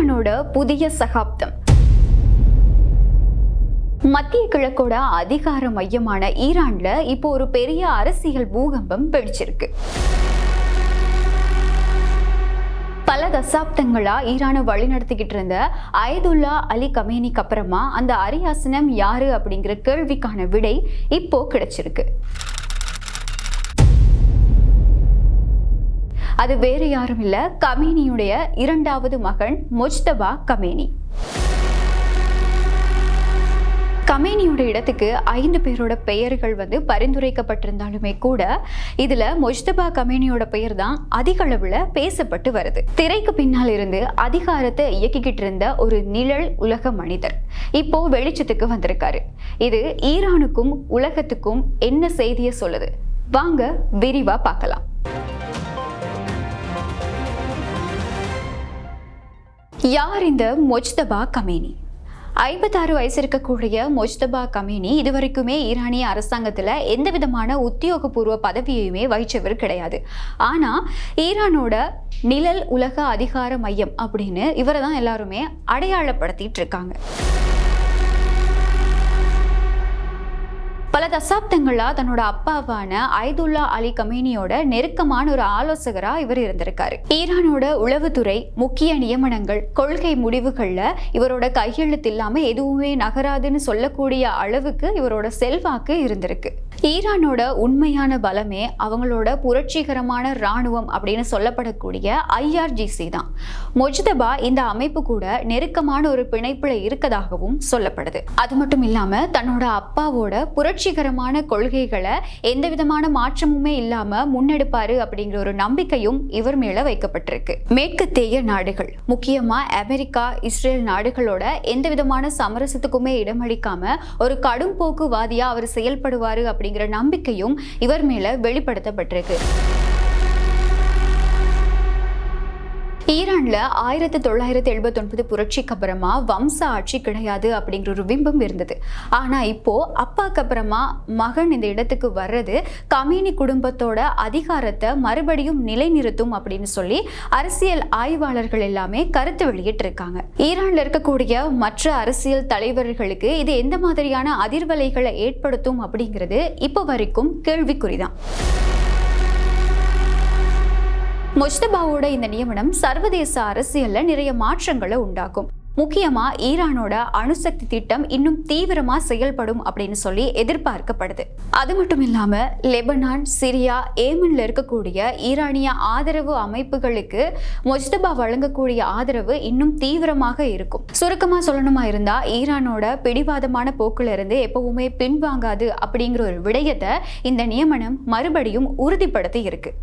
ஈரானோட புதிய சகாப்தம். மத்திய கிழக்கோட அதிகார மையமான ஈரான்ல இப்போ ஒரு பெரிய அரசியல் பூகம்பம் வெடிச்சிருக்கு. பல தசாப்தங்களா ஈரானை வழிநடத்திக்கிட்டு இருந்த அயதுல்லா அலி கமேனிக்கு அப்புறமா அந்த அரியாசனம் யாரு அப்படிங்கிற கேள்விக்கான விடை இப்போ கிடைச்சிருக்கு. அது வேற யாரும் இல்ல, கமேனியுடைய இரண்டாவது மகன் முஜ்தபா கமேனி. கமேனியோட இடத்துக்கு 5 பேரோட பெயர்கள் பரிந்துரைக்கப்பட்டிருந்தாலுமே கூட இதுல முஜ்தபா கமேனியோட பெயர் தான் அதிக அளவுல பேசப்பட்டு வருது. திரைக்கு பின்னால் இருந்து அதிகாரத்தை இயக்கிக்கிட்டு இருந்த ஒரு நிழல் உலக மனிதர் இப்போ வெளிச்சத்துக்கு வந்திருக்காரு. இது ஈரானுக்கும் உலகத்துக்கும் என்ன செய்தியை சொல்லுது? வாங்க விரிவா பார்க்கலாம். யார் இந்த முஜ்தபா கமேனி? 56 வயசு இருக்கக்கூடிய முஜ்தபா கமேனி இதுவரைக்குமே ஈரானிய அரசாங்கத்துல எந்த விதமான உத்தியோகபூர்வ பதவியுமே வகிச்சவர் கிடையாது. ஆனா ஈரானோட நிழல் உலக அதிகார மையம் அப்படின்னு இவரை தான் எல்லாருமே அடையாளப்படுத்திட்டு இருக்காங்க. பல தசாப்தங்களா தன்னோட அப்பாவான அயதுல்லா அலி கமேனியோட நெருக்கமான ஒரு ஆலோசகரா இவர் இருந்திருக்காரு. ஈரானோட உளவுத்துறை முக்கிய நியமனங்கள் கொள்கை முடிவுகள்ல இவரோட கையெழுத்து இல்லாம எதுவுமே நகராதுன்னு சொல்லக்கூடிய அளவுக்கு இவரோட செல்வாக்கு இருந்திருக்கு. ஈரானோட உண்மையான பலமே அவங்களோட புரட்சிகரமான இராணுவம் அப்படின்னு சொல்லப்படக்கூடிய IRGC தான். முஜ்தபா இந்த அமைப்பு கூட நெருக்கமான ஒரு பிணைப்புல இருக்கதாகவும் சொல்லப்படுது. அது மட்டும் இல்லாம தன்னோட அப்பாவோட புரட்சிகரமான கொள்கைகளை எந்த விதமான மாற்றமுமே இல்லாம முன்னெடுப்பாரு அப்படிங்கிற ஒரு நம்பிக்கையும் இவர் மேல வைக்கப்பட்டிருக்கு. மேற்கத்தேய நாடுகள் முக்கியமா அமெரிக்கா, இஸ்ரேல் நாடுகளோட எந்த விதமான சமரசத்துக்குமே இடமளிக்காம ஒரு கடும் போக்குவாதியா அவர் செயல்படுவாரு அப்படிங்கிற நம்பிக்கையும் இவர் மேல வெளிப்படுத்தப்பட்டிருக்கு. ஈரான்ல 1979 புரட்சிக்கு அப்புறமா வம்ச ஆட்சி கிடையாது அப்படிங்கிற ஒரு பிம்பம் இருந்தது. ஆனா இப்போ அப்பாக்கு அப்புறமா மகன் இந்த இடத்துக்கு வர்றது கமேனி குடும்பத்தோட அதிகாரத்தை மறுபடியும் நிலைநிறுத்தும் அப்படின்னு சொல்லி அரசியல் ஆய்வாளர்கள் எல்லாமே கருத்து வெளியிட்டு இருக்காங்க. ஈரான்ல இருக்கக்கூடிய மற்ற அரசியல் தலைவர்களுக்கு இது எந்த மாதிரியான அதிர்வலைகளை ஏற்படுத்தும் அப்படிங்கிறது இப்போ வரைக்கும் கேள்விக்குறிதான். முஜ்தபாவோட இந்த நியமனம் சர்வதேச அரசியல்ல நிறைய மாற்றங்களை உண்டாக்கும். முக்கியமா ஈரானோட அணுசக்தி திட்டம் இன்னும் தீவிரமா செயல்படும் அப்படின்னு சொல்லி எதிர்பார்க்கப்படுது. அது மட்டும் இல்லாம லெபனான், சிரியா, ஏமன்ல இருக்கக்கூடிய ஈரானிய ஆதரவு அமைப்புகளுக்கு முஜ்தபா வழங்கக்கூடிய ஆதரவு இன்னும் தீவிரமாக இருக்கும். சுருக்கமா சொல்லணுமா இருந்தா ஈரானோட பிடிவாதமான போக்குல இருந்து எப்பவுமே பின்வாங்காது அப்படிங்கிற ஒரு விடயத்தை இந்த நியமனம் மறுபடியும் உறுதிப்படுத்தி இருக்கு.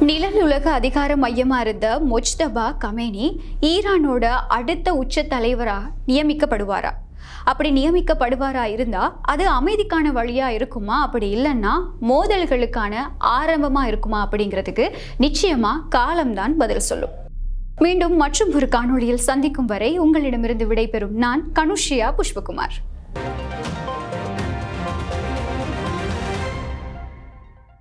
நிழல் உலக அதிகார மையமா இருந்த முஜ்தபா கமேனி ஈரானோட அடுத்த உச்ச தலைவரா நியமிக்கப்படுவாரா? அப்படி நியமிக்கப்படுவாரா இருந்தா அது அமைதிக்கான வழியா இருக்குமா, அப்படி இல்லைன்னா மோதல்களுக்கான ஆரம்பமா இருக்குமா அப்படிங்கிறதுக்கு நிச்சயமா காலம்தான் பதில் சொல்லும். மீண்டும் மற்றும் ஒரு காணொளியில் சந்திக்கும் வரை உங்களிடமிருந்து விடைபெறும் நான் கனுஷியா புஷ்பகுமார்.